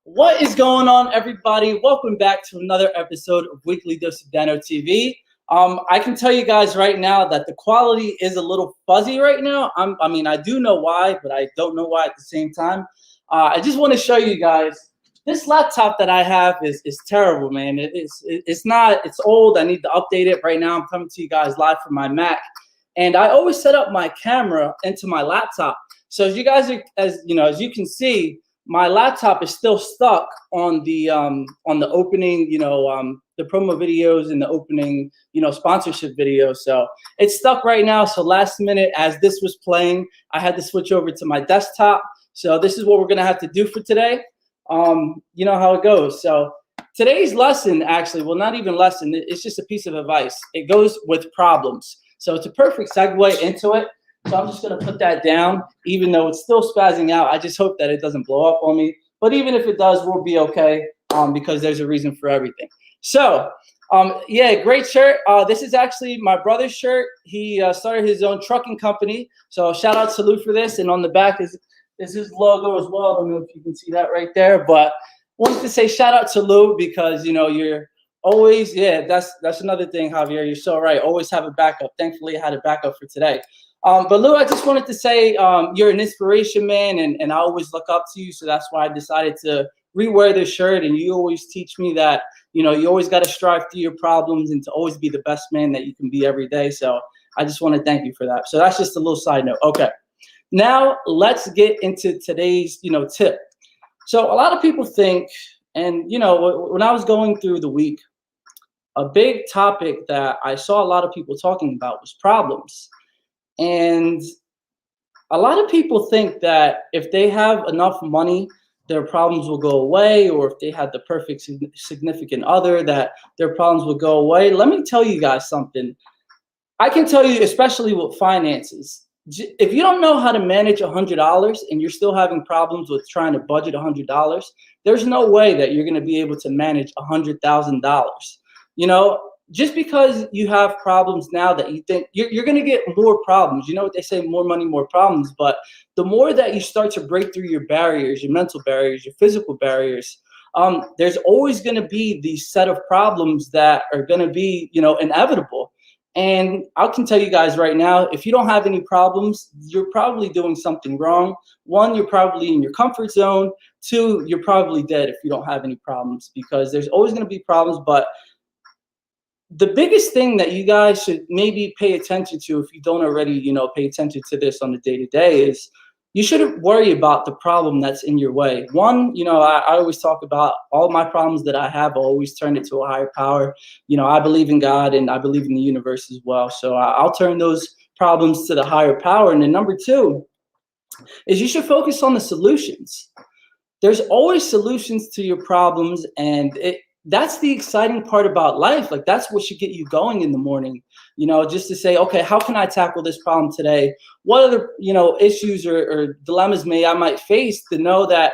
What is going on, everybody? Welcome back to another episode of Weekly Dose of Dano TV. I can tell you guys right now that the quality is a little fuzzy right now. I do know why, but I don't know why at the same time. I just want to show you guys this laptop that I have is terrible, man. It's old. I need to update it. Right now, I'm coming to you guys live from my Mac, and I always set up my camera into my laptop. So as you guys as you can see, my laptop is still stuck on the opening, the promo videos and the opening, sponsorship videos. So it's stuck right now. So last minute, as this was playing, I had to switch over to my desktop. So this is what we're gonna have to do for today. You know how it goes. So today's lesson, actually, well, not even lesson. It's just a piece of advice. It goes with problems. So it's a perfect segue into it. So I'm just going to put that down, even though it's still spazzing out. I just hope that it doesn't blow up on me. But even if it does, we'll be okay because there's a reason for everything. So, yeah, great shirt. This is actually my brother's shirt. He started his own trucking company. So shout out to Lou for this. And on the back is his logo as well. I don't know if you can see that right there. But wanted to say shout out to Lou because, you're always, that's another thing, Javier. You're so right. Always have a backup. Thankfully, I had a backup for today. But Lou, I just wanted to say you're an inspiration, man, and I always look up to you. So that's why I decided to rewear this shirt. And you always teach me that, you always got to strive through your problems and to always be the best man that you can be every day. So I just want to thank you for that. So that's just a little side note. Okay. Now let's get into today's, tip. So a lot of people think, and, when I was going through the week, a big topic that I saw a lot of people talking about was problems. And a lot of people think that if they have enough money, their problems will go away, or if they had the perfect significant other, that their problems will go away. Let me tell you guys something. I can tell you, especially with finances, if you don't know how to manage $100 and you're still having problems with trying to budget $100, there's no way that you're going to be able to manage $100,000. Just because you have problems now that you think you're going to get more problems. You know what they say, more money, more problems. But the more that you start to break through your barriers, your mental barriers, your physical barriers, there's always going to be these set of problems that are going to be, inevitable. And I can tell you guys right now, if you don't have any problems, you're probably doing something wrong. One, you're probably in your comfort zone. Two, you're probably dead if you don't have any problems, because there's always going to be problems. But the biggest thing that you guys should maybe pay attention to, if you don't already, pay attention to this on the day-to-day, is you shouldn't worry about the problem that's in your way. One, I always talk about all my problems that I have, I always turn it to a higher power. I believe in God and I believe in the universe as well. So I'll turn those problems to the higher power. And then number two is you should focus on the solutions. There's always solutions to your problems, and that's the exciting part about life. Like, that's what should get you going in the morning, just to say, okay, how can I tackle this problem today? What other, issues or dilemmas I might face, to know that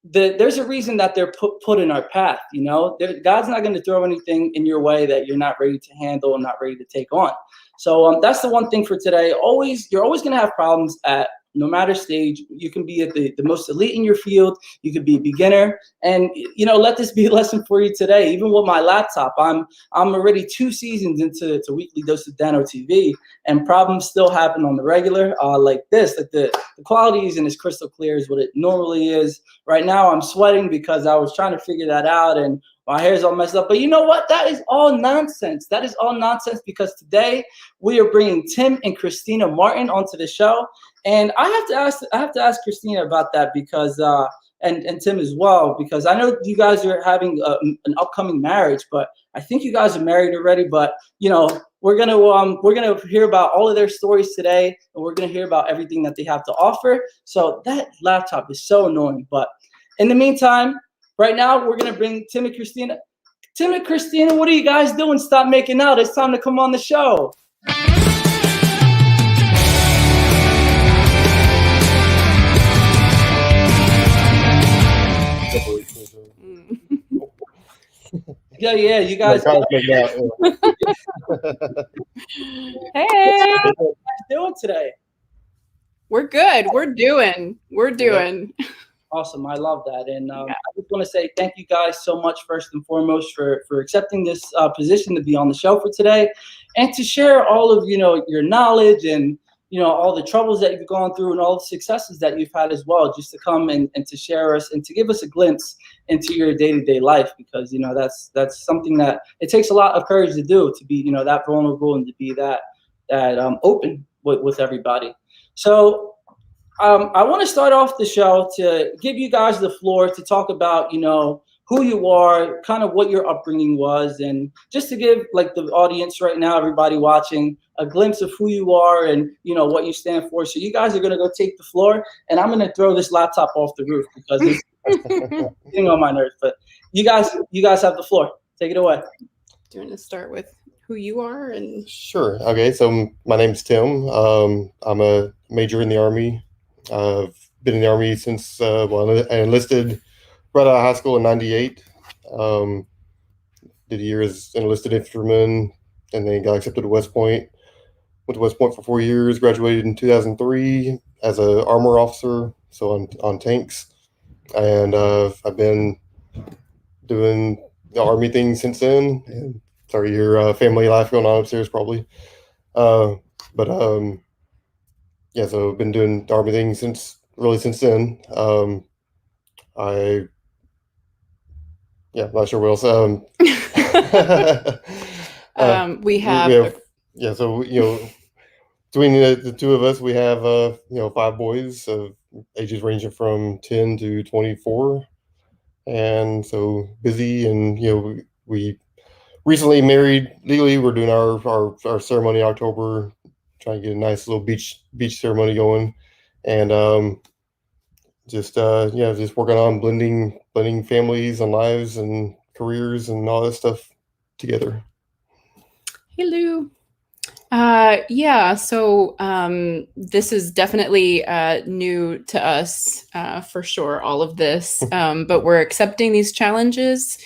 there's a reason that they're put in our path. God's not going to throw anything in your way that you're not ready to handle and not ready to take on. So that's the one thing for today. You're always going to have problems at no matter stage. You can be at the most elite in your field. You could be a beginner. And, let this be a lesson for you today. Even with my laptop, I'm already 2 seasons into Weekly Dose of Dano TV, and problems still happen on the regular, like this. Like the quality isn't as crystal clear as what it normally is. Right now, I'm sweating because I was trying to figure that out, and my hair's all messed up. But you know what? That is all nonsense. That is all nonsense, because today we are bringing Tim and Christina Martin onto the show. And I have to ask Christina about that, because and Tim as well, because I know you guys are having an upcoming marriage, but I think you guys are married already. But we're gonna hear about all of their stories today, and we're gonna hear about everything that they have to offer. So that laptop is so annoying. But in the meantime, right now we're gonna bring Tim and Christina. Tim and Christina, what are you guys doing? Stop making out. It's time to come on the show. Yeah, you guys. Hey, how you guys doing today? We're good. We're doing. Awesome. I love that. And I just want to say thank you guys so much, first and foremost, for accepting this position to be on the show for today, and to share all of your knowledge and all the troubles that you've gone through and all the successes that you've had as well, just to come and to share us and to give us a glimpse into your day-to-day life, because that's something that it takes a lot of courage to do, to be that vulnerable and to be that open with everybody. So I want to start off the show to give you guys the floor to talk about who you are, kind of what your upbringing was, and just to give like the audience right now, everybody watching, a glimpse of who you are and what you stand for. So you guys are gonna go take the floor, and I'm gonna throw this laptop off the roof because it's getting on my nerves. But you guys have the floor. Take it away. Do you want to start with who you are? And Sure. Okay. So my name's Tim. I'm a major in the Army. I've been in the Army since I enlisted right out of high school in '98. Did a year as an enlisted infantryman, and then got accepted to West Point. Went to West Point for 4 years. Graduated in 2003 as an armor officer, so on tanks. And I've been doing the Army thing since then. And sorry, your family life going on upstairs probably. Yeah, so I've been doing the Army thing since then. I'm not sure what else. Between the two of us, we have 5 boys of ages ranging from 10 to 24, and so busy. And we recently married legally. We're doing our ceremony in October, trying to get a nice little beach ceremony going, and just working on blending families and lives and careers and all that stuff together. hey, Lou. So this is definitely new to us, for sure, all of this, but we're accepting these challenges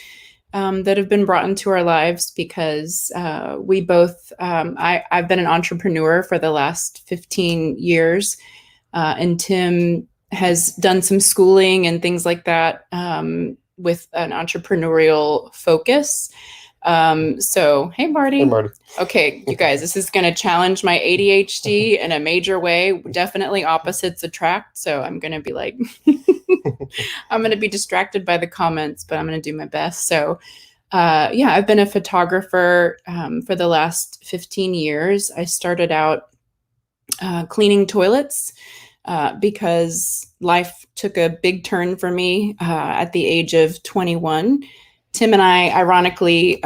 that have been brought into our lives because we both, I've been an entrepreneur for the last 15 years, and Tim has done some schooling and things like that with an entrepreneurial focus. So, hey, Marty. Hey, Marty. Okay, you guys, this is going to challenge my ADHD in a major way. Definitely opposites attract. So I'm going to be like, I'm going to be distracted by the comments, but I'm going to do my best. So, yeah, I've been a photographer for the last 15 years. I started out cleaning toilets because life took a big turn for me at the age of 21. Tim and I, ironically,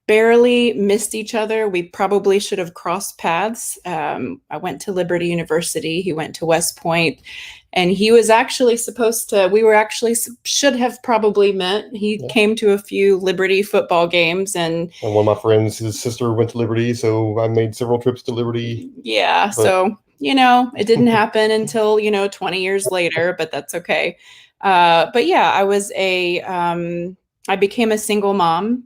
barely missed each other. We probably should have crossed paths. I went to Liberty University. He went to West Point. And he was actually should have probably met. He came to a few Liberty football games. And one of my friends, his sister went to Liberty, so I made several trips to Liberty. Yeah, so, it didn't happen until, 20 years later, but that's okay. But yeah, I became a single mom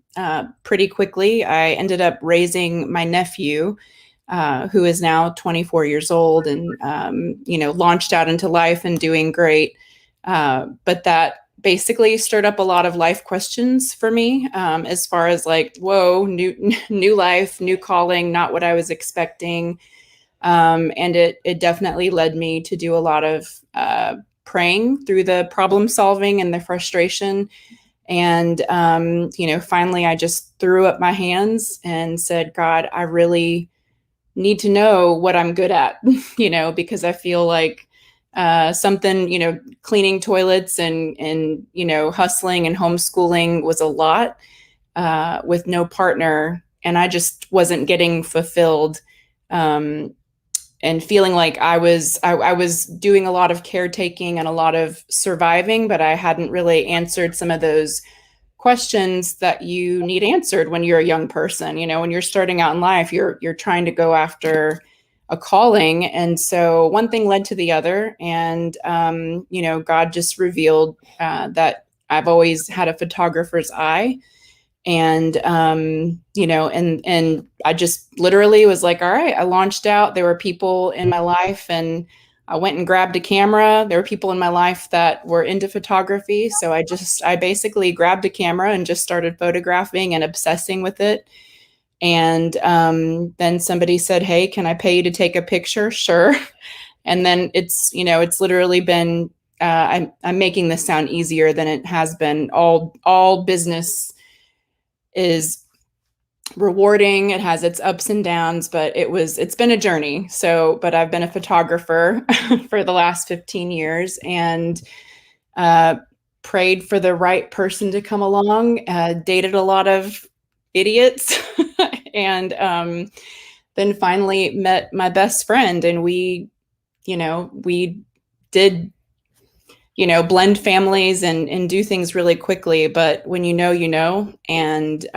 pretty quickly. I ended up raising my nephew, who is now 24 years old and, launched out into life and doing great. But that basically stirred up a lot of life questions for me, as far as like, whoa, new life, new calling, not what I was expecting. And it definitely led me to do a lot of praying through the problem solving and the frustration. And, finally, I just threw up my hands and said, God, I really need to know what I'm good at, because I feel like something, cleaning toilets and hustling and homeschooling was a lot with no partner. And I just wasn't getting fulfilled. And feeling like I was doing a lot of caretaking and a lot of surviving, but I hadn't really answered some of those questions that you need answered when you're a young person. When you're starting out in life, you're trying to go after a calling. And so one thing led to the other. And, God just revealed that I've always had a photographer's eye. And, and I just literally was like, all right, I launched out. There were people in my life and I went and grabbed a camera. There were people in my life that were into photography. So I basically grabbed a camera and just started photographing and obsessing with it. And then somebody said, hey, can I pay you to take a picture? Sure. And then it's literally been, I'm making this sound easier than it has been. All business is rewarding. It has its ups and downs, but it's been a journey. So, but I've been a photographer for the last 15 years and prayed for the right person to come along, dated a lot of idiots and then finally met my best friend, and we did blend families and do things really quickly. But when and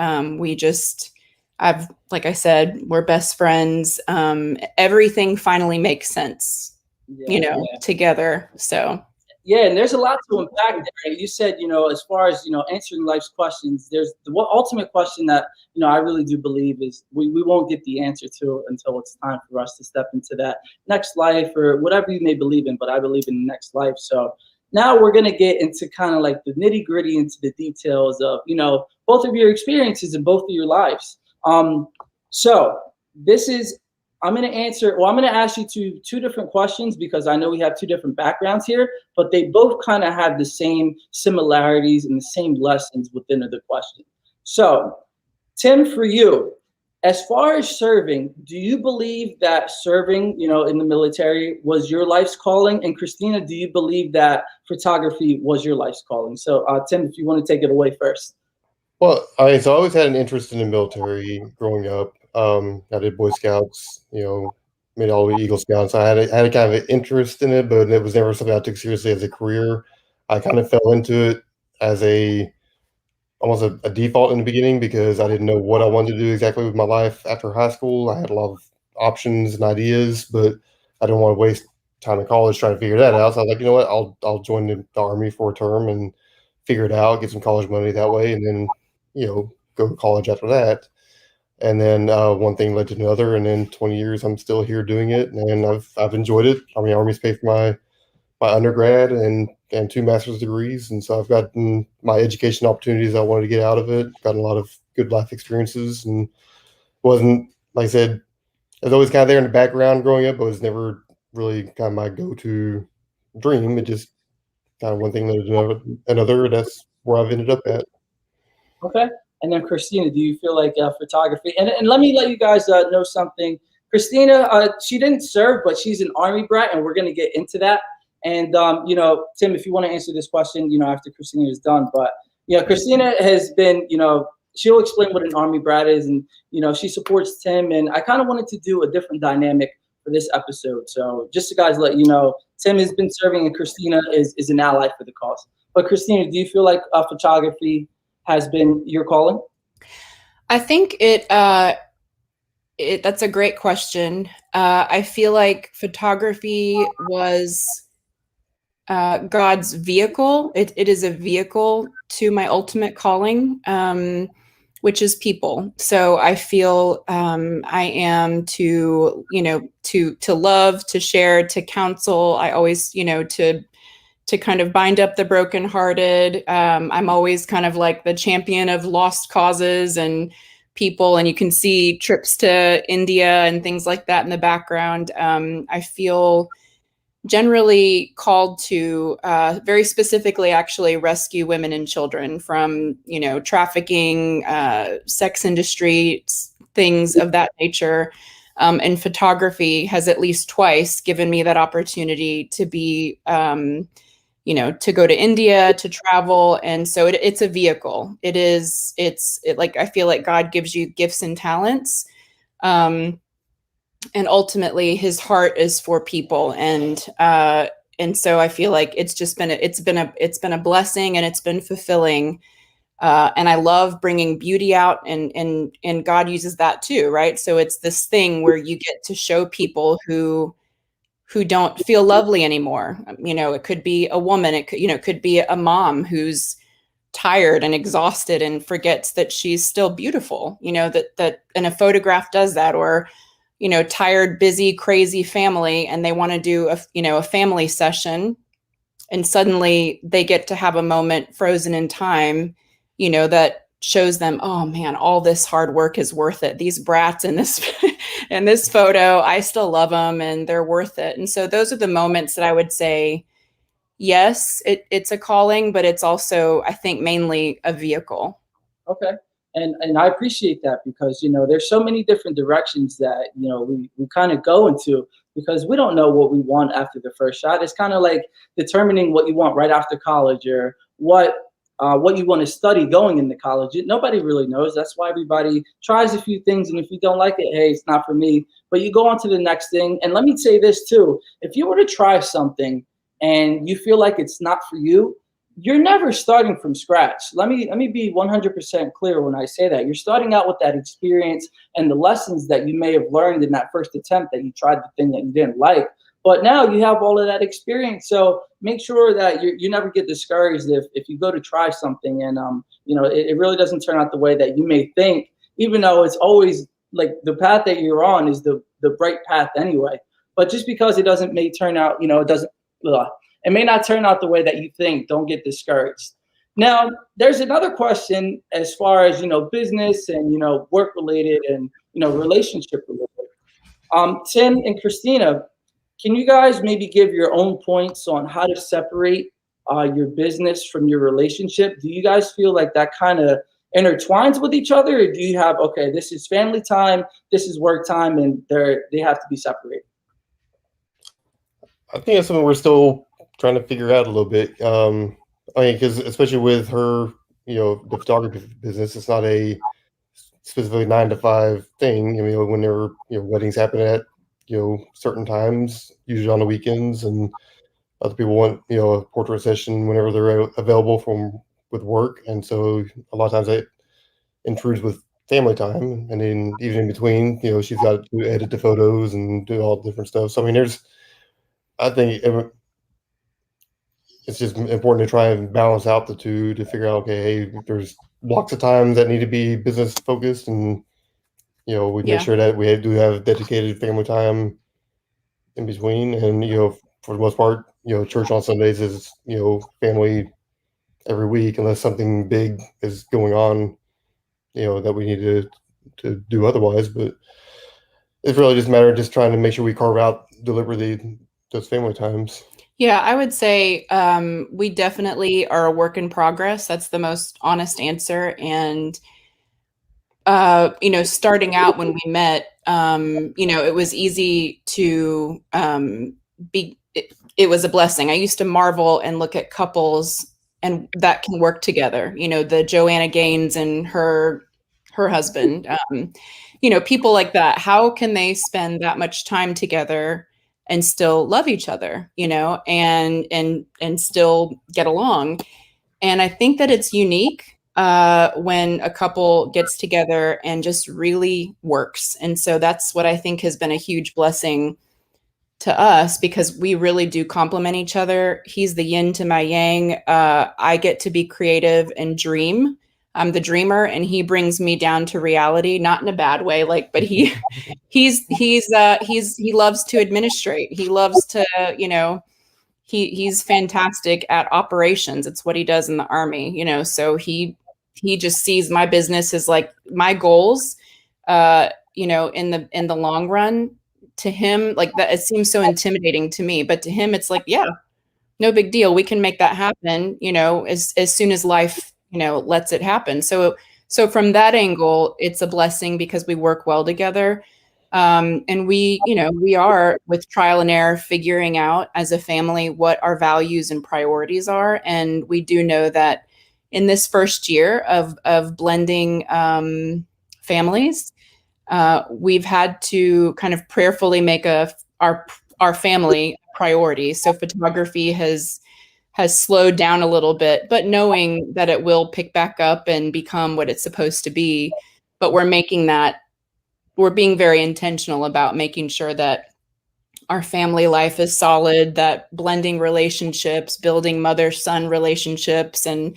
like I said, we're best friends. Everything finally makes sense, together. So. Yeah, and there's a lot to unpack there. You said, as far as, answering life's questions, there's the ultimate question that, I really do believe is we won't get the answer to until it's time for us to step into that next life or whatever you may believe in, but I believe in the next life. So now we're going to get into kind of like the nitty gritty, into the details of, both of your experiences in both of your lives. So I'm going to ask you two different questions because I know we have two different backgrounds here, but they both kind of have the same similarities and the same lessons within the question. So, Tim, for you, as far as serving, do you believe that serving, in the military was your life's calling? And Christina, do you believe that photography was your life's calling? So, Tim, if you want to take it away first. Well, I always had an interest in the military growing up. I did Boy Scouts, made all the Eagle Scouts. I had a kind of an interest in it, but it was never something I took seriously as a career. I kind of fell into it as almost a default in the beginning because I didn't know what I wanted to do exactly with my life after high school. I had a lot of options and ideas, but I didn't want to waste time in college trying to figure that out. So I was like, you know what, I'll join the Army for a term and figure it out, get some college money that way, and then go to college after that. And then one thing led to another, and then 20 years I'm still here doing it, and I've enjoyed it. I mean, Army's paid for my undergrad, and and 2 master's degrees. And so I've gotten my education opportunities I wanted to get out of it, gotten a lot of good life experiences, and wasn't, like I said, it was always kind of there in the background growing up, but it was never really kind of my go-to dream. It just kind of one thing led to another. That's where I've ended up at. Okay. And then Christina, do you feel like photography? And let me let you guys know something. Christina, she didn't serve, but she's an Army brat, and we're going to get into that. And you know, Tim, if you want to answer this question, you know, after Christina is done. But yeah, Christina has been, you know, she'll explain what an Army brat is, and you know, she supports Tim. And I kind of wanted to do a different dynamic for this episode. So just to guys let you know, Tim has been serving, and Christina is an ally for the cause. But Christina, do you feel like photography has been your calling? I think that's a great question. I feel like photography was God's vehicle. It is a vehicle to my ultimate calling, which is people. So I feel I am to, you know, to love, to share, to counsel. I always, you know, to kind of bind up the brokenhearted. I'm always kind of like the champion of lost causes and people, and you can see trips to India and things like that in the background. I feel generally called to very specifically actually rescue women and children from, you know, trafficking, sex industry, things of that nature. And photography has at least twice given me that opportunity to be you know, to go to India, to travel. And so it's a vehicle. It's like, I feel like God gives you gifts and talents. And ultimately his heart is for people. And so I feel like it's been a blessing, and it's been fulfilling. And I love bringing beauty out, and God uses that too. Right. So it's this thing where you get to show people who don't feel lovely anymore. You know, it could be a woman, it could, you know, it could be a mom who's tired and exhausted and forgets that she's still beautiful, you know, that and a photograph does that. Or, you know, tired, busy, crazy family, and they want to do a family session, and suddenly they get to have a moment frozen in time, you know, that shows them, oh man, all this hard work is worth it. These brats in this in this photo, I still love them, and they're worth it. And so those are the moments that I would say, yes, it's a calling, but it's also, I think, mainly a vehicle. Okay. And I appreciate that, because, you know, there's so many different directions that, you know, we kind of go into, because we don't know what we want after the first shot. It's kind of like determining what you want right after college, or what you want to study going into college. Nobody really knows. That's why everybody tries a few things, and if you don't like it, hey, it's not for me. But you go on to the next thing. And let me say this too: if you were to try something and you feel like it's not for you, you're never starting from scratch. Let me be 100% clear when I say that. You're starting out with that experience and the lessons that you may have learned in that first attempt that you tried the thing that you didn't like. But now you have all of that experience. So make sure that you never get discouraged if you go to try something and you know, it really doesn't turn out the way that you may think, even though it's always like the path that you're on is the bright path anyway. But just because it may turn out, you know, it may not turn out the way that you think, don't get discouraged. Now, there's another question as far as, you know, business and, you know, work related and, you know, relationship related. Tim and Christina, can you guys maybe give your own points on how to separate your business from your relationship? Do you guys feel like that kind of intertwines with each other, or do you have, okay, this is family time, this is work time, and they have to be separated? I think that's something we're still trying to figure out a little bit. I mean, because especially with her, you know, the photography business, it's not a specifically 9 to 5 thing. I mean, when there are, you know, weddings happen at, you know, certain times, usually on the weekends, and other people want, you know, a portrait session whenever they're available with work, and so a lot of times it intrudes with family time, and then even in between, you know, she's got to edit the photos and do all the different stuff. So I mean, I think it's just important to try and balance out the two to figure out, okay, hey, there's blocks of time that need to be business focused, and, you know, we make sure that we do have dedicated family time in between. And, you know, for the most part, church on Sundays is, family every week, unless something big is going on, that we need to do otherwise. But it's really just a matter of just trying to make sure we carve out deliberately those family times. Yeah, I would say we definitely are a work in progress. That's the most honest answer. And starting out when we met, it was easy to be. It was a blessing. I used to marvel and look at couples and that can work together. The Joanna Gaines and her husband. People like that. How can they spend that much time together and still love each other? And still get along. And I think that it's unique when a couple gets together and just really works. And so that's what I think has been a huge blessing to us, because we really do complement each other. He's the yin to my yang. I get to be creative and dream. I'm the dreamer, and he brings me down to reality, not in a bad way, but he loves to administrate. He loves to, he's fantastic at operations. It's what he does in the Army, so he just sees my business as like my goals, in the long run. To him, like that, it seems so intimidating to me, but to him, it's like, yeah, no big deal. We can make that happen, as soon as life, lets it happen. So from that angle, it's a blessing because we work well together. And we are, with trial and error, figuring out as a family what our values and priorities are. And we do know that in this first year of blending families, we've had to kind of prayerfully make our family priority. So photography has slowed down a little bit, but knowing that it will pick back up and become what it's supposed to be. But we're being very intentional about making sure that our family life is solid, that blending relationships, building mother-son relationships, and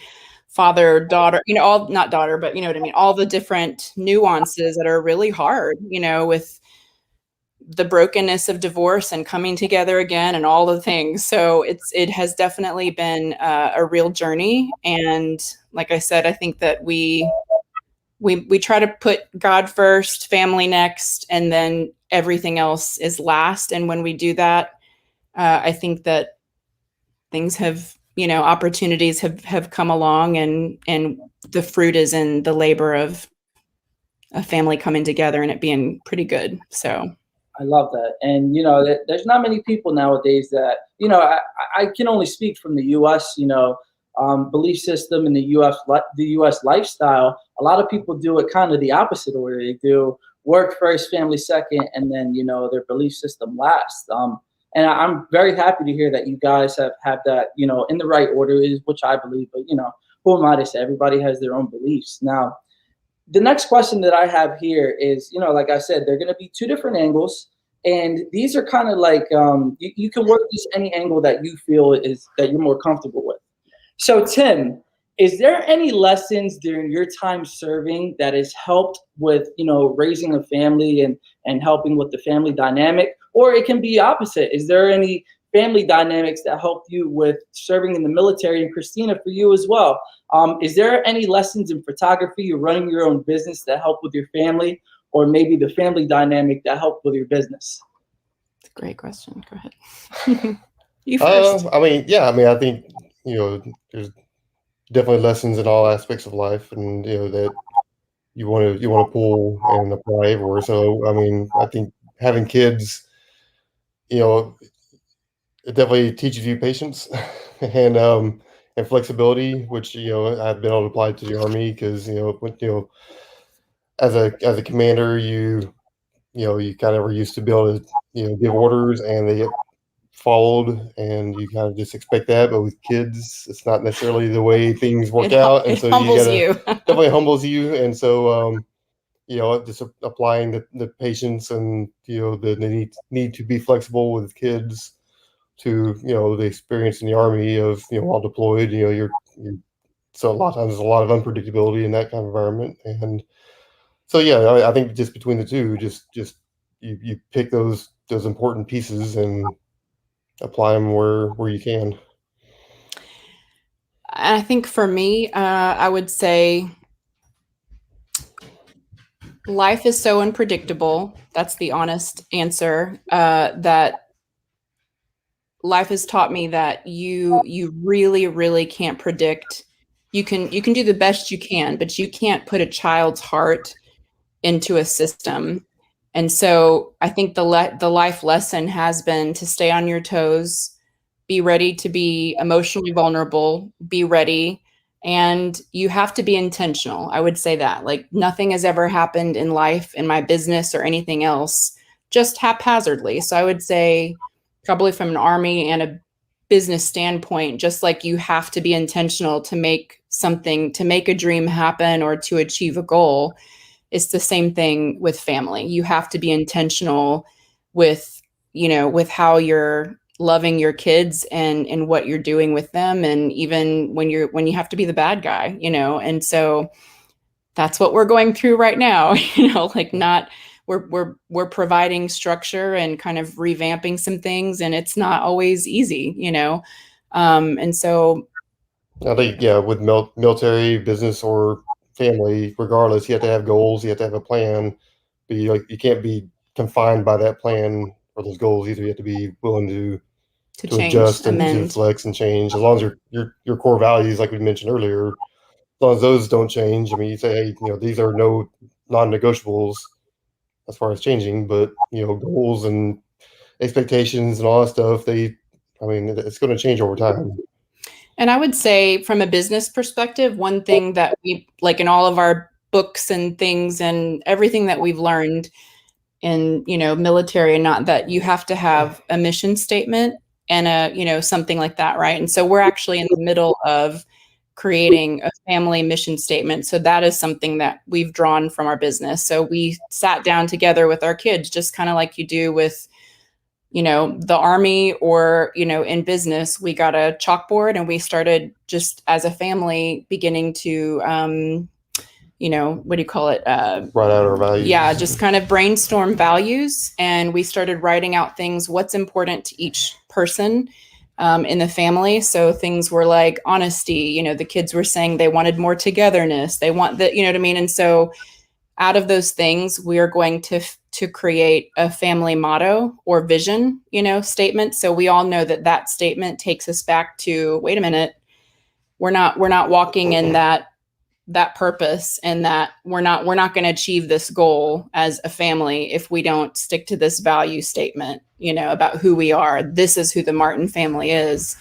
father-daughter, all, not daughter, but you know what I mean, all the different nuances that are really hard, with the brokenness of divorce and coming together again and all the things. So it has definitely been a real journey. And like I said, I think that we try to put God first, family next, and then everything else is last. And when we do that, I think that things have, opportunities have come along, and the fruit is in the labor of a family coming together and it being pretty good. So I love that. And, there's not many people nowadays that, I can only speak from the U.S., belief system and the U.S. lifestyle. A lot of people do it kind of the opposite order. They do work first, family second, and then, their belief system last. And I'm very happy to hear that you guys have that, in the right order, which I believe. But, who am I to say? Everybody has their own beliefs. Now, the next question that I have here is, like I said, they're going to be two different angles. And these are kind of like, you can work this any angle that you feel is that you're more comfortable with. So, Tim, is there any lessons during your time serving that has helped with, raising a family and helping with the family dynamic? Or it can be opposite. Is there any family dynamics that helped you with serving in the military? And Christina, for you as well, is there any lessons in photography or running your own business that help with your family, or maybe the family dynamic that helped with your business? It's a great question. Go ahead. You first. I think, there's definitely lessons in all aspects of life, and that you want to pull and apply everywhere. So I think having kids, it definitely teaches you patience and flexibility, which I've been able to apply to the Army, because as a commander, you kind of are used to be able to give orders and they get followed, and you kind of just expect that. But with kids, it's not necessarily the way things work out, and so you definitely humbles you. And so just applying the patience and the need to be flexible with kids to the experience in the Army of while deployed. So a lot of times there's a lot of unpredictability in that kind of environment. And so I think just between the two, just you pick those important pieces and apply them where you can. I think for me, I would say life is so unpredictable. That's the honest answer. That life has taught me that you really, really can't predict. You can do the best you can, but you can't put a child's heart into a system. And so I think the life lesson has been to stay on your toes, be ready to be emotionally vulnerable, be ready, and you have to be intentional. I would say that. Like nothing has ever happened in life, in my business or anything else, just haphazardly. So I would say probably from an army and a business standpoint, just like you have to be intentional to make something, to make a dream happen or to achieve a goal, it's the same thing with family. You have to be intentional with, with how you're loving your kids and what you're doing with them. And even when you have to be the bad guy, and so that's what we're going through right now, like not, we're providing structure and kind of revamping some things, and it's not always easy, and so I think, yeah, with military, business, or family, regardless, you have to have goals. You have to have a plan. But you can't be confined by that plan or those goals either. You have to be willing to to change, adjust and to amend. flex and change. As long as your core values, like we mentioned earlier, as long as those don't change. I mean, you say, hey, these are no non-negotiables as far as changing, but goals and expectations and all that stuff, it's going to change over time. And I would say from a business perspective, one thing that we like in all of our books and things and everything that we've learned in, military, and not that you have to have a mission statement and something like that. Right. And so we're actually in the middle of creating a family mission statement. So that is something that we've drawn from our business. So we sat down together with our kids, just kind of like you do with the army or, in business. We got a chalkboard and we started just as a family beginning to, what do you call it? Write out our values. Yeah, just kind of brainstorm values. And we started writing out things, what's important to each person in the family. So things were like honesty, the kids were saying they wanted more togetherness. They want that, you know what I mean? And so out of those things, we are going to create a family motto or vision, statement. So we all know that statement takes us back to, wait a minute, we're not walking in that purpose, and that we're not going to achieve this goal as a family if we don't stick to this value statement, about who we are. This is who the Martin family is.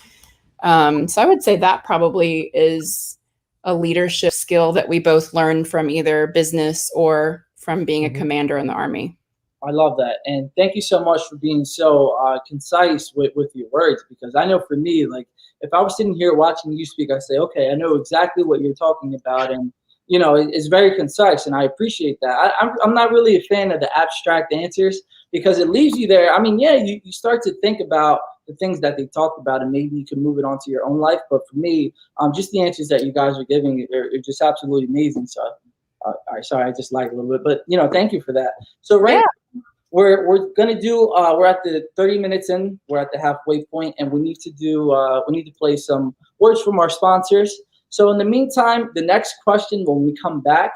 So I would say that probably is a leadership skill that we both learned from either business or from being a commander in the Army. I love that. And thank you so much for being so concise with your words, because I know for me, like if I was sitting here watching you speak, I say, okay, I know exactly what you're talking about. And, it's very concise, and I appreciate that. I'm not really a fan of the abstract answers, because it leaves you there. I mean, yeah, you start to think about the things that they talked about, and maybe you can move it onto your own life. But for me, just the answers that you guys are giving are just absolutely amazing. So, all right, sorry, I just like a little bit, but thank you for that. So we're gonna do. We're at the 30 minutes in. We're at the halfway point, and we need to play some words from our sponsors. So in the meantime, the next question when we come back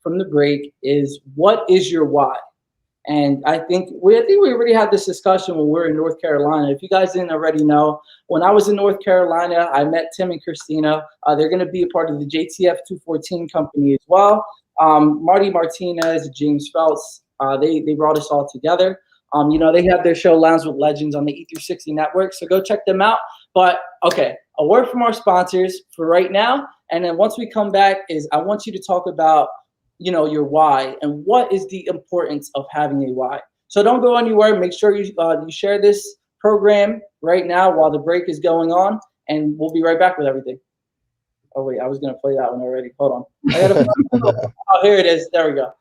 from the break is, what is your why? And I think we already had this discussion when we were in North Carolina. If you guys didn't already know, when I was in North Carolina, I met Tim and Christina. They're going to be a part of the JTF 214 company as well. Marty Martinez, James Phelps, they brought us all together. They have their show Lounge with Legends on the E360 network, so go check them out. But okay, a word from our sponsors for right now, and then once we come back, I want you to talk about your why and what is the importance of having a why. So don't go anywhere. Make sure you share this program right now while the break is going on, and we'll be right back with everything. Oh wait, I was gonna play that one already. Hold on. Oh, here it is. There we go.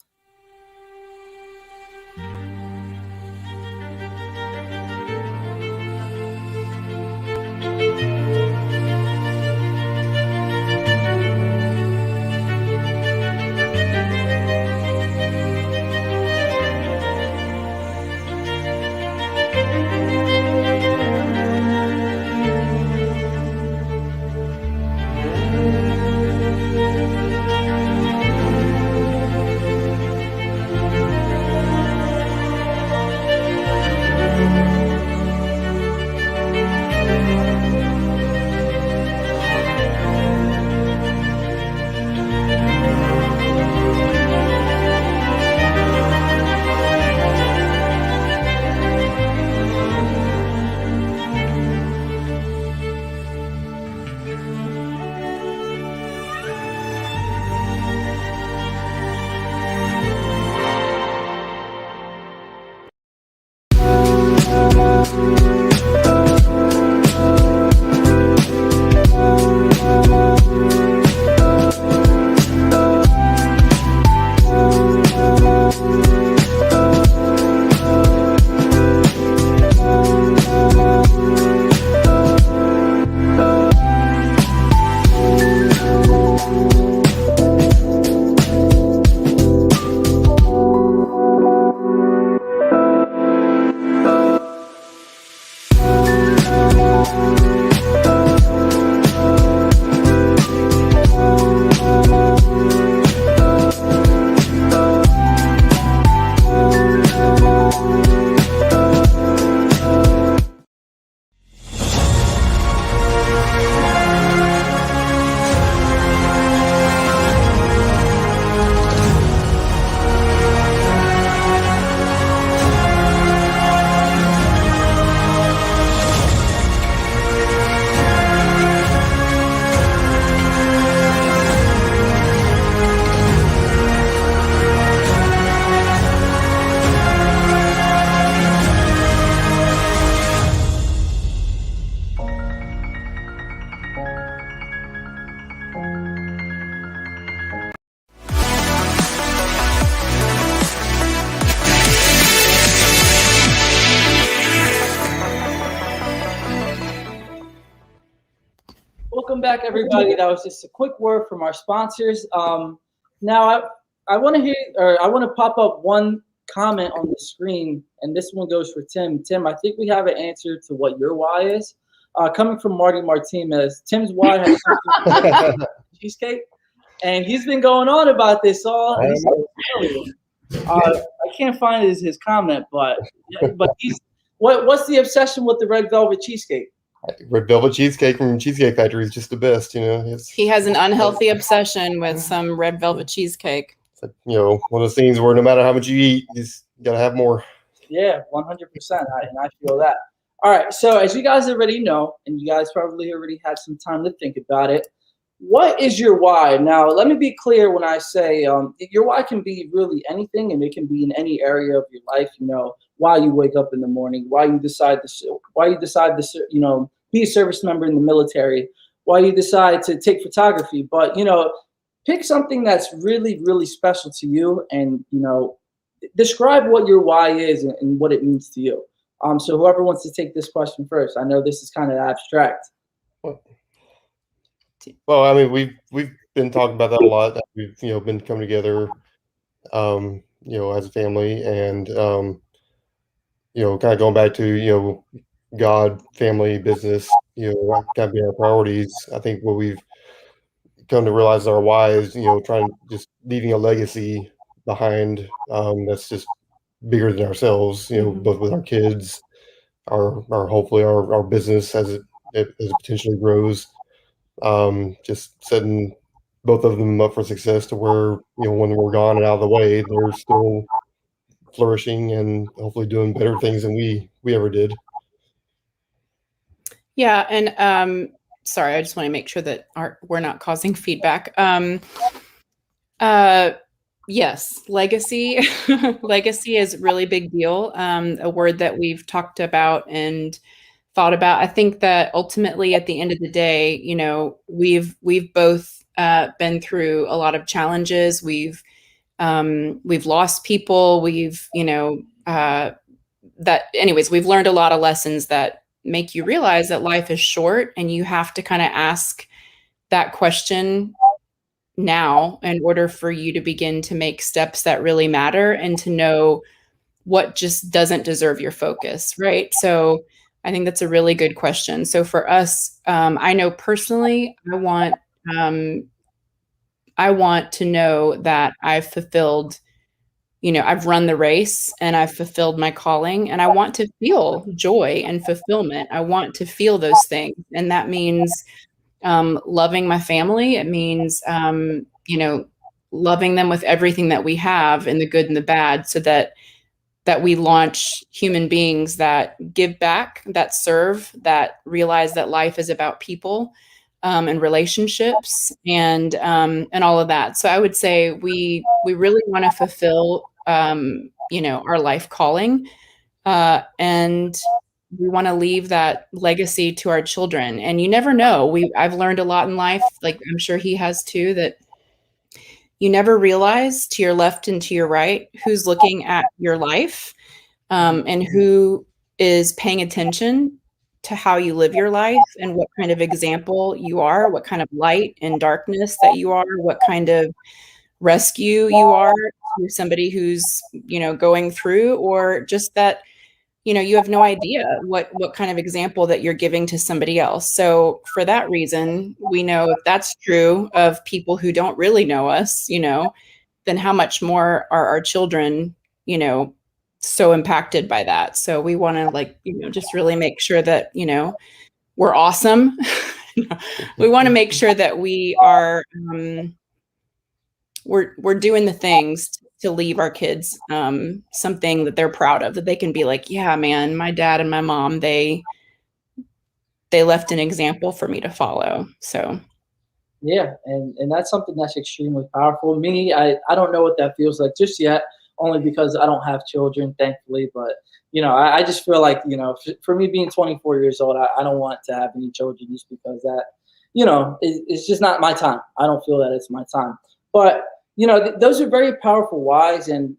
Welcome back, everybody. That was just a quick word from our sponsors. Now, I want to hear, or I want to pop up one comment on the screen, and this one goes for Tim. Tim, I think we have an answer to what your why is. Coming from Marty Martinez, Tim's why has something to do with cheesecake, and he's been going on about this all. I can't find his comment, but he's what's the obsession with the red velvet cheesecake? Red velvet cheesecake from Cheesecake Factory is just the best, you know. He has an unhealthy obsession with some red velvet cheesecake. It's like, you know, one of those things where no matter how much you eat, you just gotta have more. Yeah, 100%. And I feel that. All right, so as you guys already know, and you guys probably already had some time to think about it, what is your why? Now, let me be clear when I say your why can be really anything, and it can be in any area of your life. You know, why you wake up in the morning, why you decide to, you know, be a service member in the military, why you decide to take photography. But, you know, pick something that's really, really special to you, and, you know, describe what your why is and what it means to you. So whoever wants to take this question first, I know this is kind of abstract. Well, I mean, we've been talking about that a lot. We've, you know, been coming together, you know, as a family, and you know, kind of going back to, you know, God, family, business, you know, kind of be our priorities. I think what we've come to realize our why is, you know, trying just leaving a legacy behind that's just bigger than ourselves. You know, both with our kids, our hopefully our business as it potentially grows. Just setting both of them up for success to where, you know, when we're gone and out of the way, they're still flourishing and hopefully doing better things than we ever did. Yeah, and sorry, I just want to make sure that we're not causing feedback. Yes, legacy. Legacy is a really big deal. A word that we've talked about and thought about. I think that ultimately, at the end of the day, you know, we've both been through a lot of challenges. We've lost people. We've, you know, we've learned a lot of lessons that make you realize that life is short, and you have to kind of ask that question now in order for you to begin to make steps that really matter and to know what just doesn't deserve your focus, right? So I think that's a really good question. So for us, I know personally, I want to know that I've fulfilled, I've run the race and I've fulfilled my calling, and I want to feel joy and fulfillment. I want to feel those things. And that means loving my family. It means, loving them with everything that we have, in the good and the bad, so that we launch human beings that give back, that serve, that realize that life is about people, and relationships, and all of that. So I would say we really want to fulfill, our life calling, and we want to leave that legacy to our children. And you never know. I've learned a lot in life, like I'm sure he has too, that you never realize, to your left and to your right, who's looking at your life, and who is paying attention to how you live your life, and what kind of example you are, what kind of light and darkness that you are, what kind of rescue you are to somebody who's, going through, or just that, you have no idea what kind of example that you're giving to somebody else. So for that reason, we know if that's true of people who don't really know us, then how much more are our children, so impacted by that. So we want to just really make sure that, we're awesome. We want to make sure that we are, we're doing the things to leave our kids something that they're proud of, that they can be like, yeah, man, my dad and my mom, they left an example for me to follow. So Yeah, and that's something that's extremely powerful. Me, I don't know what that feels like just yet, only because I don't have children, thankfully. But I just feel like for me being 24 years old, I don't want to have any children, just because that it's just not my time. I don't feel that it's my time. But those are very powerful whys, and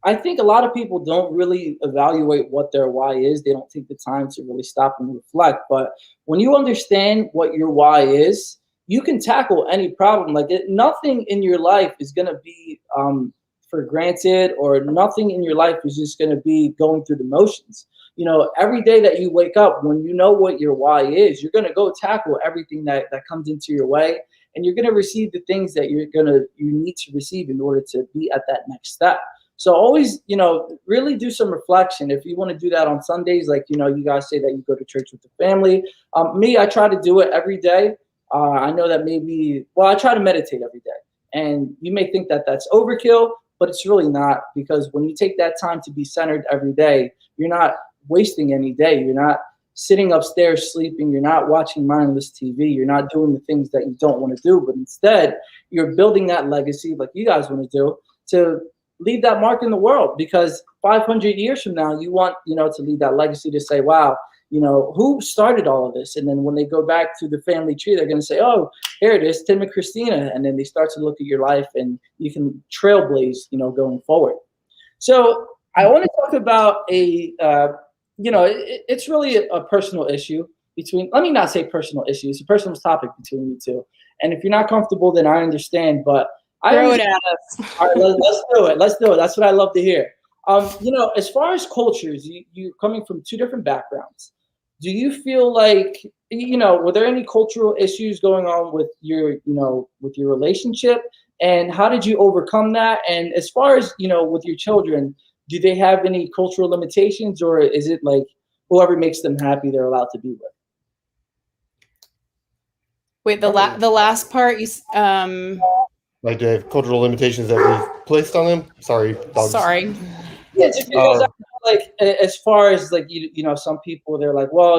I think a lot of people don't really evaluate what their why is. They don't take the time to really stop and reflect. But when you understand what your why is, you can tackle any problem. Nothing in your life is going to be for granted, or nothing in your life is just going to be going through the motions. Every day that you wake up, when you know what your why is, you're going to go tackle everything that comes into your way, and you're going to receive the things that you need to receive in order to be at that next step. So always, really do some reflection. If you want to do that on Sundays, you guys say that you go to church with the family. Me, I try to do it every day. I know that I try to meditate every day. And you may think that that's overkill, but it's really not, because when you take that time to be centered every day, you're not wasting any day. You're not sitting upstairs sleeping. You're not watching mindless TV. You're not doing the things that you don't want to do, but instead you're building that legacy like you guys want to do, to leave that mark in the world. Because 500 years from now, you want, to leave that legacy, to say, wow, who started all of this? And then when they go back to the family tree, they're going to say, oh, here it is, Tim and Christina. And then they start to look at your life, and you can trailblaze, going forward. So I want to talk about it's really a personal issue between, let me not say personal issue, it's a personal topic between you two. And if you're not comfortable, then I understand, but throw it at us. All right, let's do it. Let's do it. That's what I love to hear. As far as cultures, you're coming from two different backgrounds. Do you feel like, were there any cultural issues going on with your relationship? And how did you overcome that? And as far as, with your children, do they have any cultural limitations, or is it like whoever makes them happy, they're allowed to be with? Wait, the last part, Like, do they have cultural limitations that we've placed on them? Sorry, dogs. Sorry. Yeah, just because I feel like, as far as like some people, they're like, well,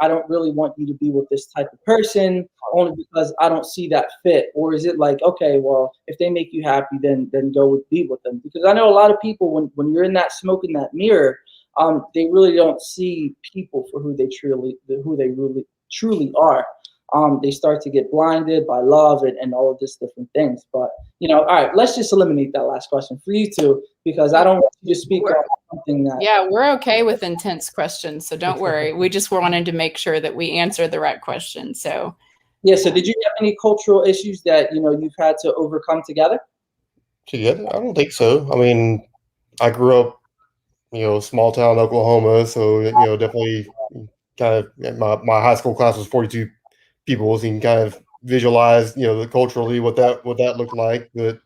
I don't really want you to be with this type of person, only because I don't see that fit. Or is it like, okay, well, if they make you happy, then go be with them? Because I know a lot of people, when you're in that smoke in that mirror, they really don't see people for who they really truly are. They start to get blinded by love and all of these different things. But, all right, let's just eliminate that last question for you two, because I don't want you to speak on something that. Yeah, we're okay with intense questions, so don't worry. We just wanted to make sure that we answered the right question. So. Yeah, so did you have any cultural issues that, you've had to overcome together? Together? I don't think so. I mean, I grew up, small town Oklahoma, so, definitely kind of, my high school class was 42 people, so you can kind of visualize, culturally what that looked like. But,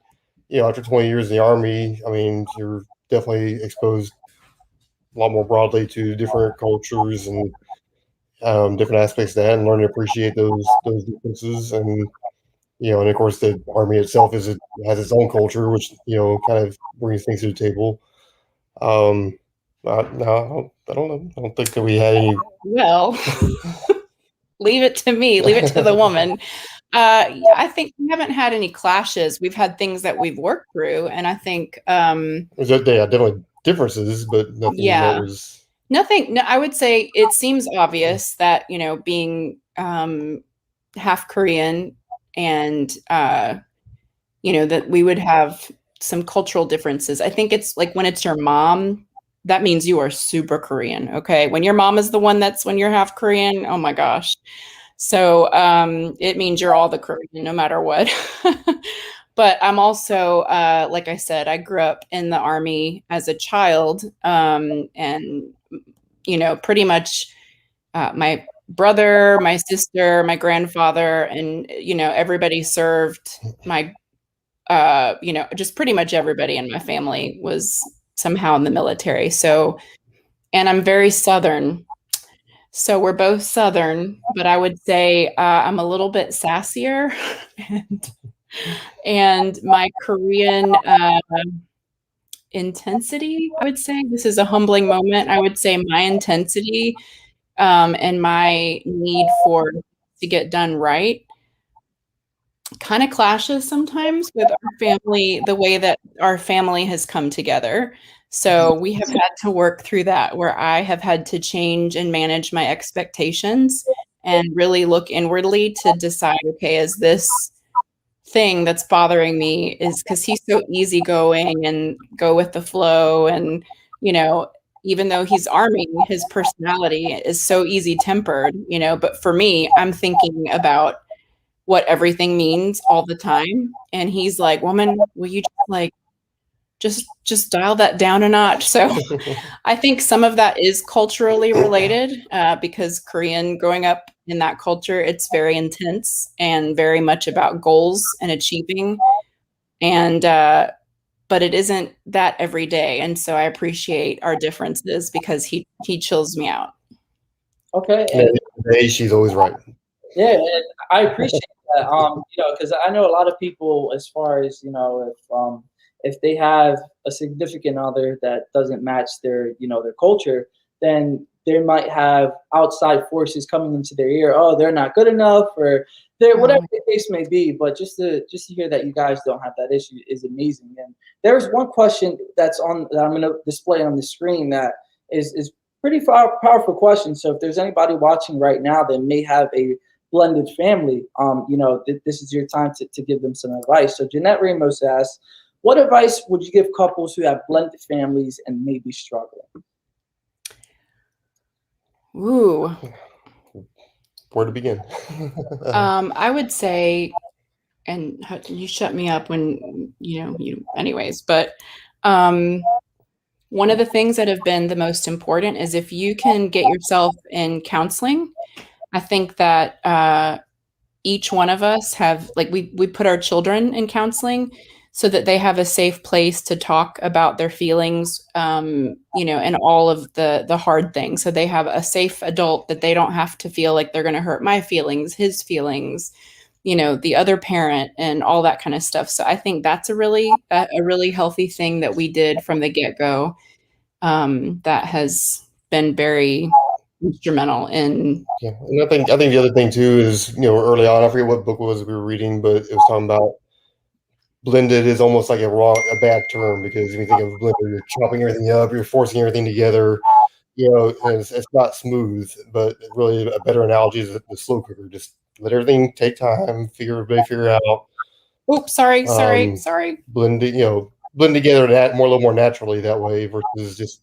after 20 years in the Army, I mean, you're definitely exposed a lot more broadly to different cultures and different aspects of that, and learn to appreciate those differences. And and of course, the Army itself has its own culture, which kind of brings things to the table. No, I don't know. I don't think that we had any. Well, leave it to me. Leave it to the woman. I think we haven't had any clashes. We've had things that we've worked through, and I think There's definitely differences, but nothing that was. Nothing. No, I would say it seems obvious that being half Korean and that we would have some cultural differences. I think it's like when it's your mom, that means you are super Korean. Okay, when your mom is the one when you're half Korean. Oh my gosh. So it means you're all the Korean, no matter what. But I'm also, like I said, I grew up in the Army as a child, and pretty much my brother, my sister, my grandfather, and everybody served. My just pretty much everybody in my family was somehow in the military. So, and I'm very Southern. So we're both Southern, but I would say I'm a little bit sassier, and my Korean intensity, I would say, this is a humbling moment. I would say my intensity and my need to get done right kind of clashes sometimes with our family, the way that our family has come together. So we have had to work through that, where I have had to change and manage my expectations and really look inwardly to decide, okay, is this thing that's bothering me, is because he's so easygoing and go with the flow, and even though he's Army, his personality is so easy tempered, but for me, I'm thinking about what everything means all the time, and he's like, woman, will you just dial that down a notch? So I think some of that is culturally related, because Korean, growing up in that culture, it's very intense and very much about goals and achieving, and but it isn't that every day. And so I appreciate our differences because he chills me out. Okay. Today she's always right. Yeah, and I appreciate that. Because I know a lot of people, as far as if they have a significant other that doesn't match their their culture, then they might have outside forces coming into their ear. Oh, they're not good enough, or they're whatever the case may be. But just to hear that you guys don't have that issue is amazing. And there's one question that I'm going to display on the screen that is pretty powerful question. So if there's anybody watching right now that may have a blended family, this is your time to give them some advice. So Jeanette Ramos asks, what advice would you give couples who have blended families and may be struggling? Ooh. Where to begin? I would say, and you shut me up when anyways, but one of the things that have been the most important is if you can get yourself in counseling. I think that each one of us have, we put our children in counseling so that they have a safe place to talk about their feelings, and all of the hard things. So they have a safe adult that they don't have to feel like they're going to hurt my feelings, his feelings, the other parent, and all that kind of stuff. So I think that's a really healthy thing that we did from the get-go, that has been very instrumental in. Yeah, and I think the other thing too is, early on, I forget what book it was we were reading, but it was talking about blended is almost like a bad term, because if you think of blended, you're chopping everything up, you're forcing everything together, and it's not smooth. But really, a better analogy is the slow cooker. Just let everything take time, figure out. Oops, sorry. Blend together a little more naturally that way, versus just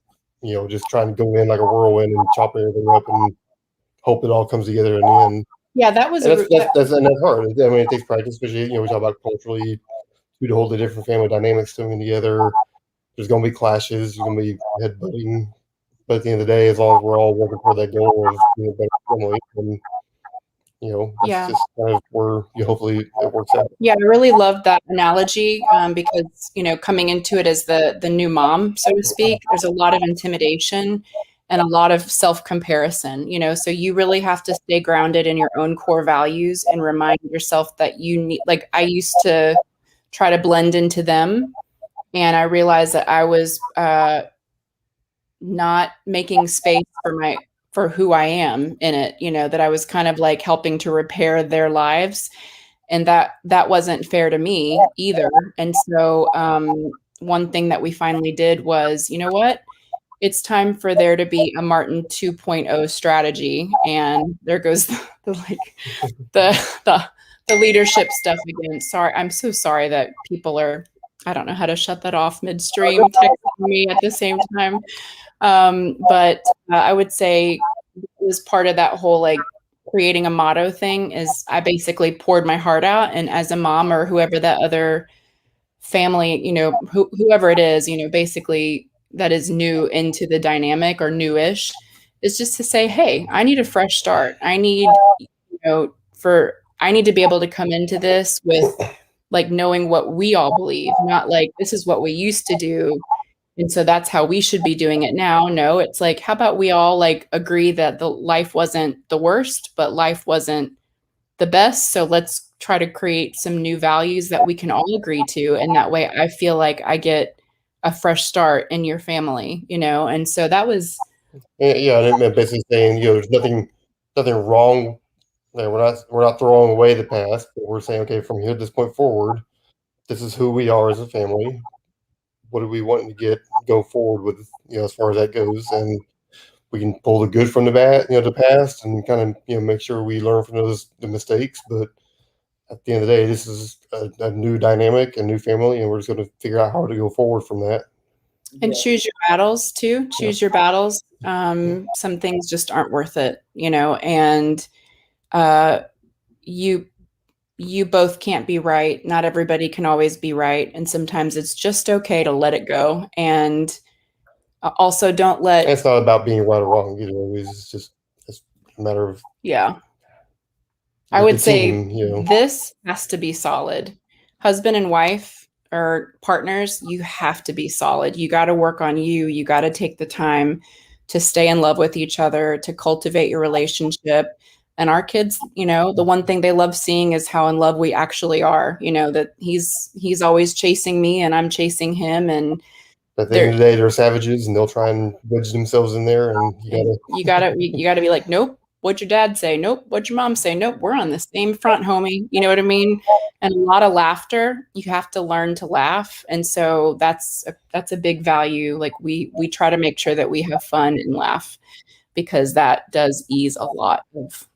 trying to go in like a whirlwind and chop everything up and hope it all comes together in the end. Yeah, that was that's hard. I mean, it takes practice, especially we talk about culturally, to hold the different family dynamics coming together. There's going to be clashes. There's going to be headbutting, but at the end of the day, as long as we're all working for that goal of being a better family, and It's just kind of where hopefully it works out. Yeah, I really love that analogy because, coming into it as the new mom, so to speak, there's a lot of intimidation and a lot of self-comparison, so you really have to stay grounded in your own core values and remind yourself that you need, like I used to try to blend into them, and I realized that I was not making space for who I am in it, that I was kind of like helping to repair their lives, and that wasn't fair to me either. And so one thing that we finally did was, you know what? It's time for there to be a Martin 2.0 strategy. And there goes the leadership stuff again. Sorry, I'm so sorry that people are, I don't know how to shut that off midstream, texting me at the same time. But I would say it was part of that whole like creating a motto thing is I basically poured my heart out. And as a mom or whoever that other family, whoever it is, basically that is new into the dynamic or newish, is just to say, hey, I need a fresh start. I need, I need to be able to come into this with like knowing what we all believe, not like this is what we used to do, and so that's how we should be doing it now. No, it's like, how about we all like agree that the life wasn't the worst, but life wasn't the best. So let's try to create some new values that we can all agree to. And that way I feel like I get a fresh start in your family, And so that was. Yeah. And basically saying, there's nothing wrong. We're not throwing away the past, but we're saying, okay, from here, this point forward, this is who we are as a family. What do we want to go forward with, as far as that goes, and we can pull the good from the bad, the past, and kind of, make sure we learn from the mistakes. But at the end of the day, this is a new dynamic, a new family, and we're just going to figure out how to go forward from that. And choose your battles too. Choose your battles. Some things just aren't worth it, and you both can't be right. Not everybody can always be right. And sometimes it's just okay to let it go. And also don't let. And it's not about being right or wrong either. It's just a matter of. Yeah. I would say this has to be solid. Husband and wife or partners, you have to be solid. You got to work on you. You got to take the time to stay in love with each other, to cultivate your relationship. And our kids, the one thing they love seeing is how in love we actually are, that he's always chasing me and I'm chasing him. And at the end of the day, they're savages and they'll try and wedge themselves in there. And you gotta be like, nope. What'd your dad say? Nope. What'd your mom say? Nope. We're on the same front, homie. You know what I mean? And a lot of laughter. You have to learn to laugh. And so that's a big value. Like we try to make sure that we have fun and laugh, because that does ease a lot of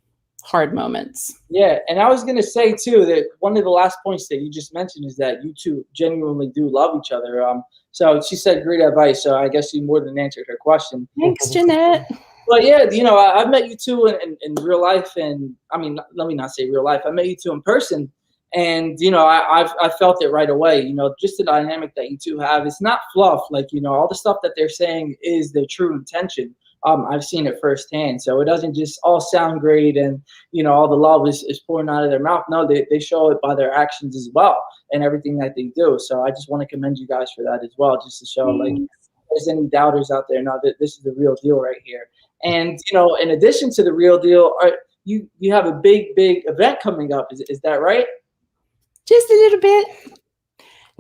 hard moments. Yeah. And I was going to say too, that one of the last points that you just mentioned is that you two genuinely do love each other. So she said great advice. So I guess you more than answered her question. Thanks, Jeanette. But yeah, I've met you two in real life, and I mean, let me not say real life. I met you two in person, and I felt it right away. Just the dynamic that you two have. It's not fluff. Like all the stuff that they're saying is their true intention. I've seen it firsthand, so it doesn't just all sound great and all the love is pouring out of their mouth. No, they show it by their actions as well and everything that they do. So I just want to commend you guys for that as well, just to show like if there's any doubters out there, no, that this is the real deal right here. And in addition to the real deal, you have a big event coming up. Is that right? Just a little bit.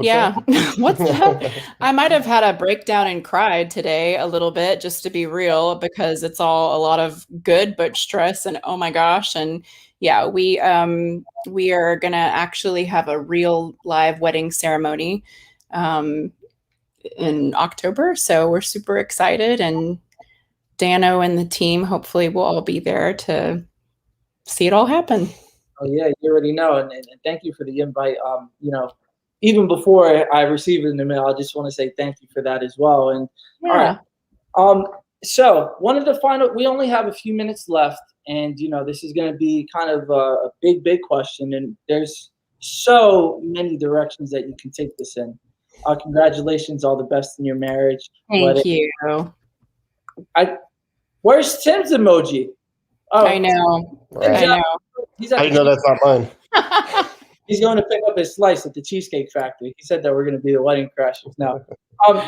Yeah. What's that? I might have had a breakdown and cried today a little bit, just to be real, because it's all a lot of good but stress and oh my gosh. And yeah, we are gonna actually have a real live wedding ceremony in October. So we're super excited, and Dano and the team hopefully will all be there to see it all happen. Oh yeah, you already know, and thank you for the invite. Even before I received it in the mail, I just want to say thank you for that as well. And yeah. All right, so one of the final, we only have a few minutes left, and this is going to be kind of a big question, and there's so many directions that you can take this in. Congratulations, all the best in your marriage. Thank you. Where's Tim's emoji? Oh, I know. Right. I know. He's at I the know that's not mine. He's going to pick up his slice at the Cheesecake Factory. He said that we're going to be the wedding crashers now.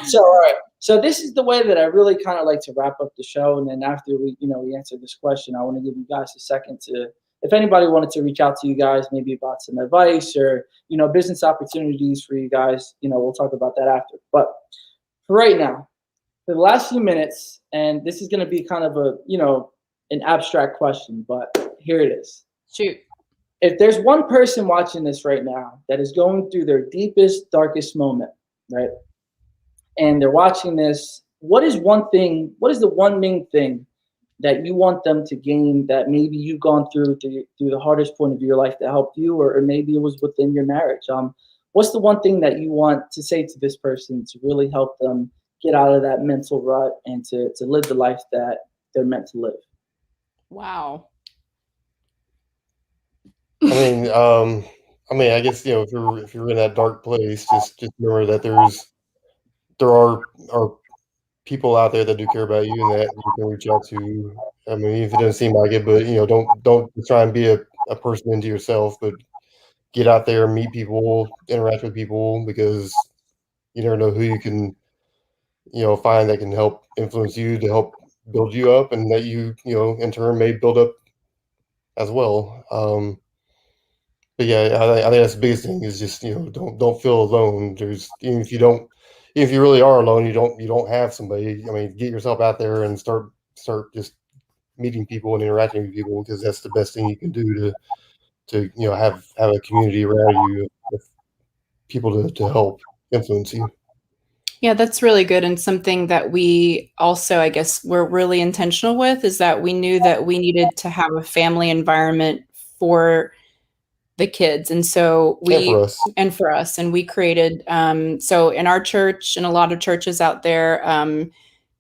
So all right. So this is the way that I really kind of like to wrap up the show. And then after we answer this question, I want to give you guys a second to, if anybody wanted to reach out to you guys, maybe about some advice or, business opportunities for you guys, we'll talk about that after. But for right now, for the last few minutes, and this is going to be kind of a, an abstract question, but here it is. Shoot. If there's one person watching this right now that is going through their deepest, darkest moment, right? And they're watching this, what is the one main thing that you want them to gain that maybe you've gone through the hardest point of your life that helped you, or maybe it was within your marriage? What's the one thing that you want to say to this person to really help them get out of that mental rut and to live the life that they're meant to live? Wow. I mean, I guess if you're in that dark place, just remember that there are people out there that do care about you and that you can reach out to. I mean, if it doesn't seem like it, but don't try and be a person into yourself, but get out there, meet people, interact with people, because you never know who you can find that can help influence you to help build you up, and that you in turn may build up as well. But yeah, I think that's the biggest thing is just don't feel alone. Even if you really are alone, you don't have somebody. I mean, get yourself out there and start just meeting people and interacting with people, because that's the best thing you can do to have a community around you with people to help influence you. Yeah, that's really good. And something that we also, I guess, we're really intentional with is that we knew that we needed to have a family environment for the kids. And so and for us, and we created, so in our church and a lot of churches out there,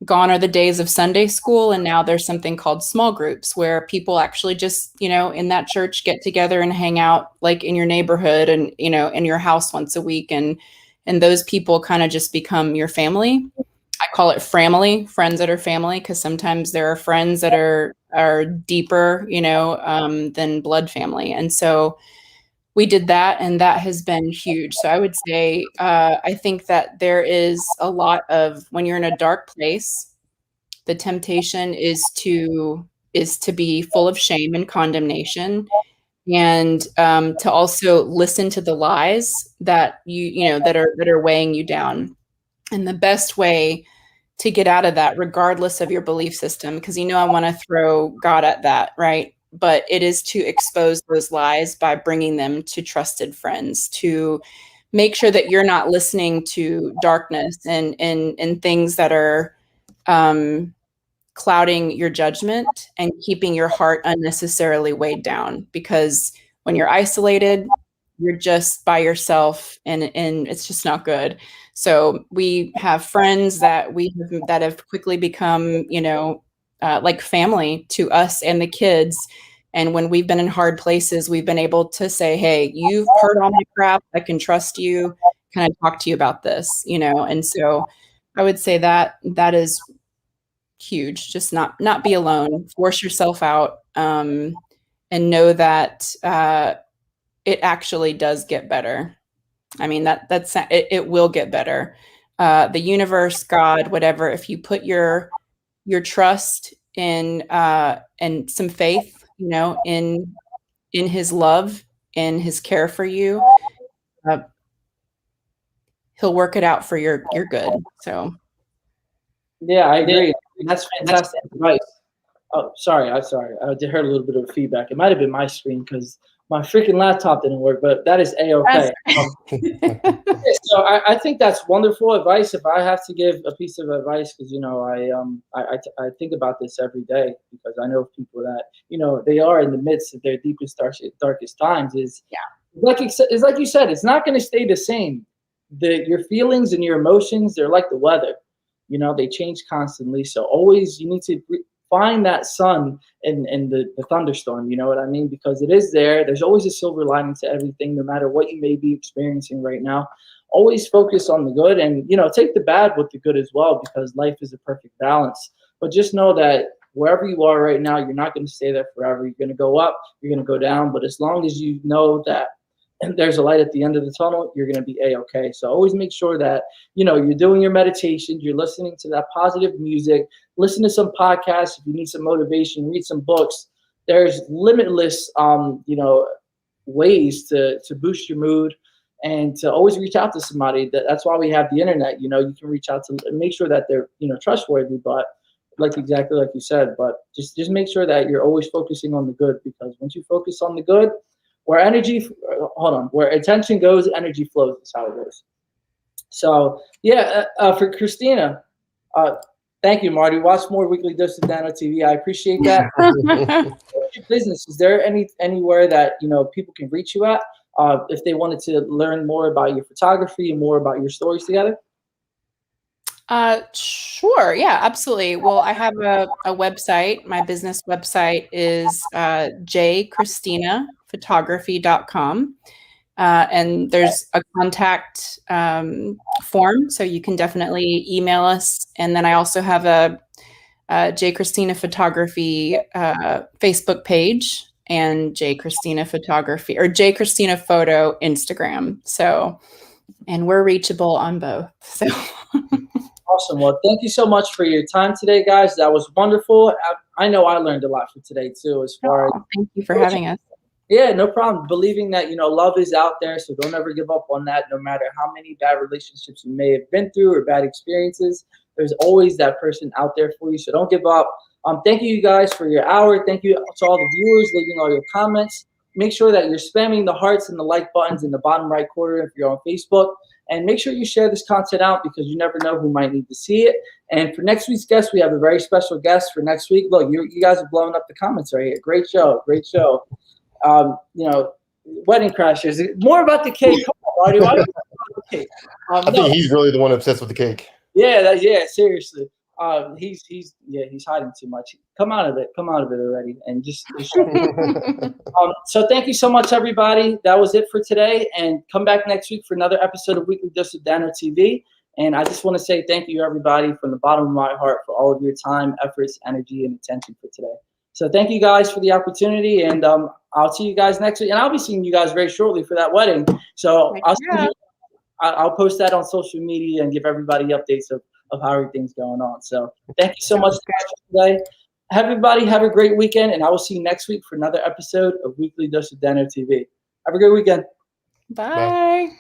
gone are the days of Sunday school. And now there's something called small groups where people actually just, in that church get together and hang out like in your neighborhood and, in your house once a week. And those people kind of just become your family. I call it family, friends that are family, because sometimes there are friends that are deeper, than blood family. And so we did that, and that has been huge. So I would say, I think that there is a lot of, when you're in a dark place, the temptation is to be full of shame and condemnation, and to also listen to the lies that that are weighing you down. And the best way to get out of that, regardless of your belief system, because I want to throw God at that, right? But it is to expose those lies by bringing them to trusted friends, to make sure that you're not listening to darkness and things that are clouding your judgment and keeping your heart unnecessarily weighed down. Because when you're isolated, you're just by yourself, and it's just not good. So we have friends that have quickly become, like family to us and the kids. And when we've been in hard places, we've been able to say, hey, you've heard all my crap. I can trust you. Can I talk to you about this? And so I would say that is huge. Just not be alone, force yourself out, and know that it actually does get better. I mean, it will get better. The universe, God, whatever, if you put your trust in and some faith, in his love, in his care for you, he'll work it out for your good. So yeah, I agree. That's fantastic advice. Oh, sorry. I heard a little bit of feedback. It might have been my screen because my freaking laptop didn't work, but that is A-okay. So I think that's wonderful advice. If I have to give a piece of advice, because I think about this every day, because I know people that they are in the midst of their deepest, darkest times. Like you said, it's not going to stay the same. Your feelings and your emotions, they're like the weather. They change constantly. So always you need to find that sun in the thunderstorm, you know what I mean? Because it is there. There's always a silver lining to everything, no matter what you may be experiencing right now. Always focus on the good, and take the bad with the good as well, because life is a perfect balance. But just know that wherever you are right now, you're not going to stay there forever. You're going to go up, you're going to go down. But as long as you know that there's a light at the end of the tunnel, you're going to be A-okay. So always make sure that, you're doing your meditations, you're listening to that positive music, listen to some podcasts. If you need some motivation, read some books. There's limitless, ways to boost your mood and to always reach out to somebody. That's why we have the internet. You can reach out to, make sure that they're, trustworthy, but exactly like you said, but just make sure that you're always focusing on the good, because once you focus on the good, where attention goes, energy flows. Is how it goes. So for Christina, thank you, Marty. Watch more Weekly Dose of Dano TV. I appreciate that. Your business, is there anywhere that people can reach you at if they wanted to learn more about your photography and more about your stories together? Sure. Yeah, absolutely. Well, I have a website. My business website is jchristinaphotography.com. And there's a contact form, so you can definitely email us. And then I also have a J. Christina Photography Facebook page and J. Christina Photography or J. Christina Photo Instagram. So, and we're reachable on both. So. Awesome. Well, thank you so much for your time today, guys. That was wonderful. I know I learned a lot from today too, as far as. Thank you for having us. Yeah, no problem. Believing that, love is out there. So don't ever give up on that. No matter how many bad relationships you may have been through or bad experiences, there's always that person out there for you. So don't give up. Thank you guys for your hour. Thank you to all the viewers leaving all your comments. Make sure that you're spamming the hearts and the like buttons in the bottom right corner if you're on Facebook. And make sure you share this content out, because you never know who might need to see it. And for next week's guest, we have a very special guest for next week. Look, you guys are blowing up the comments right here. Great show. Great show. Wedding crashers. More about the cake. Come on, Marty. Why do you talk about the cake? I think he's really the one obsessed with the cake. Yeah, seriously. He's hiding too much. Come out of it already, and just so thank you so much, everybody. That was it for today, and come back next week for another episode of Weekly Dose of Dano TV. And I just want to say thank you, everybody, from the bottom of my heart for all of your time, efforts, energy, and attention for today. So thank you guys for the opportunity, and I'll see you guys next week, and I'll be seeing you guys very shortly for that wedding. So I'll post that on social media and give everybody updates of how everything's going on. So thank you so much for today. Everybody have a great weekend, and I will see you next week for another episode of Weekly Dose of Dano TV. Have a great weekend. Bye.